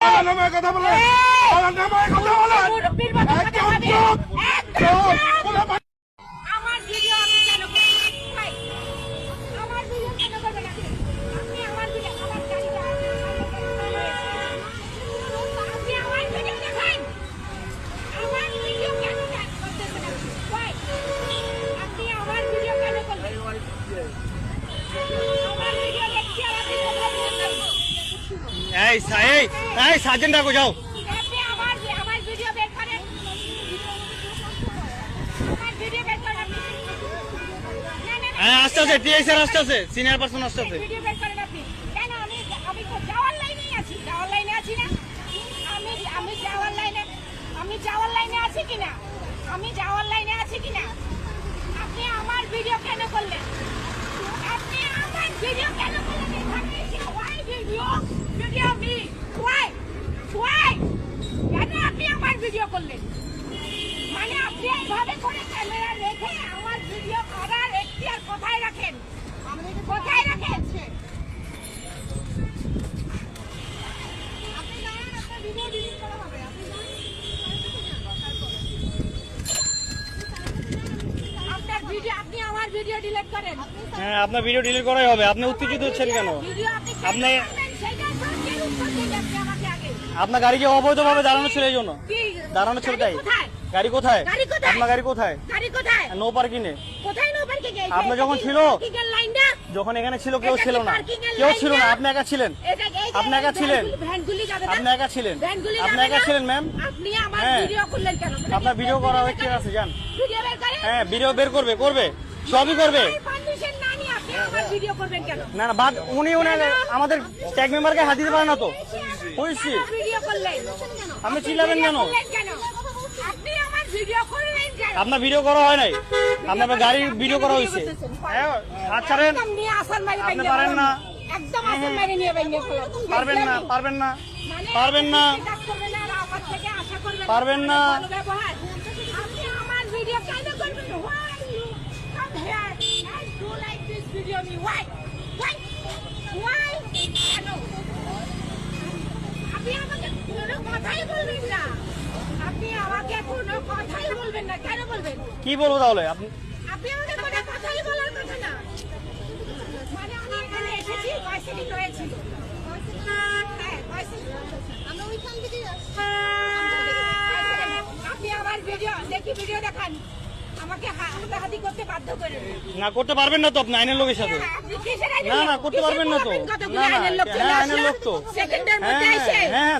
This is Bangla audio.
কথা বলেন, কথা বলেন। আমার ভিডিও আমি কেন করবেন? আমার ভিডিও কেন করবেন আপনি? আপনি আমার ভিডিও আমার গাড়িটা আপনি আমার ভিডিও দেখেন। আমার ভিডিও কেন করতেছেন আপনি? আপনি আমার ভিডিও কেন করবেন? আমার ভিডিও দেখছি আর আপনি কথা বলছেন। এই সার্জেন্ট ডাকো যাও। আপনি আমার ভিডিও বের করেন। আমার ভিডিও বের করেন আপনি। হ্যাঁ আসতেছে, টিআই স্যার আসতেছে, সিনিয়র পারসন আসতেছে। ভিডিও বের করেন আপনি। কেন আমি তো যাওয়ার লাইনেই আছি। যাওয়ার লাইনে আছি না? আমি যাওয়ার লাইনে আছি কিনা? আমি যাওয়ার লাইনে আছি কিনা? আপনি আমার ভিডিও কেন করলেন? আপনি আমার ভিডিও কেন করলেন? এখানে এসে why ভিডিও মি why কেন আপনি আমার ভিডিও করলেন? মানে আপনি এইভাবে করে ক্যামেরা রেখে আমার ভিডিও করার এখতিয়ার কোথায় রাখেন? কোথায় রাখেন? আপনি জানেন আপনার ভিডিও ডিলিট করা হবে। আপনি জানেন আপনার ভিডিও আপনি আমার ভিডিও ডিলিট করেন। হ্যাঁ আপনার ভিডিও ডিলিট করাই হবে। আপনি উত্তেজিত হচ্ছেন কেন? ভিডিও আপনি সেটা সত্যি উত্তর দিন আপনি আমাকে আগে। আপনার গাড়ি কি অবৈধভাবে দাঁড়ানো ছিল এই জন্য? কি দাঁড়ানো ছিল তাই? কোথায়? গাড়ি কোথায়? গাড়ি কোথায়? আপনার গাড়ি কোথায়? গাড়ি কোথায়? নো পার্কিং এ। কোথায় নো পার্কিং এ? আপনি যখন ছিল, পার্কিং লাইনটা যখন এখানে ছিল কেউ এটা কি ছিল না, parking এর কেউ line ছিল না, না? আপনি একা ছিলেন। আপনি একা ছিলেন? ভ্যানগুলি যাবে না? আপনি একা ছিলেন? ভ্যানগুলি আপনি যাবে একা না? ছিলেন ম্যাম? আপনি আমার হ্যাঁ। ভিডিও করলেন কেন? আপনার ভিডিও করা হচ্ছে আছে জান। ভিডিও বের করেন। হ্যাঁ ভিডিও বের করবে সবই করবে। আমার পারমিশন না নিয়ে আপনি আমার ভিডিও করবেন কেন? না না বাদ উনি আমাদের ট্যাগ মেম্বারকে হাত দিতে পারে না তো। হয়েছি ভিডিও করলেন আপনি চিল্লাবেন কেন? আপনি আমার ভিডিও করলেন কেন? আপনার ভিডিও করা হয় নাই, আপনার গাড়ির ভিডিও করা হয়েছে। হ্যাঁ, হাত ছাড়েন। একদম নিয়ে আসার মারি আপনি বাইরে পারেন না। একদম আসার মারি নিয়ে বাইরে ফেলো। পারবেন না, পারবেন না, মানে পারবেন না, আপনি কাজ করবেন না আর আমার থেকে আশা করবেন পারবেন না। ভালো ব্যবহার। আপনি আমার ভিডিও কেন করবেন? Why you come here and do like this video me? Why? কেন? আপনি আমাকে কোনো কথাই বলবেন না। আপনি আমাকে কোনো কথাই বলবেন না। কেন বলবেন? কি বলবো তাহলে? আপনি আপনি আমাকে কোনো কথাই বলার কথা না। মানে আমি এখানে এসেছি পয়সাটি রয়েছিল। হ্যাঁ, পয়সাটি। আমরা ওইখান থেকে আপনি আমার ভিডিও দেখান। আমাকে হাতাহাতি করতে বাধ্য করেন। না করতে পারবেন না তো, আপনি আইনের লোকের সাথে। আপনি কিসের আইনের না লোক? না করতে পারবেন না তো। কতগুলো না না আইনের লোক চলে হ্যাঁ আইনের আসলো? লোক তো। সেকেন্ডের হ্যাঁ মধ্যে এসে হ্যাঁ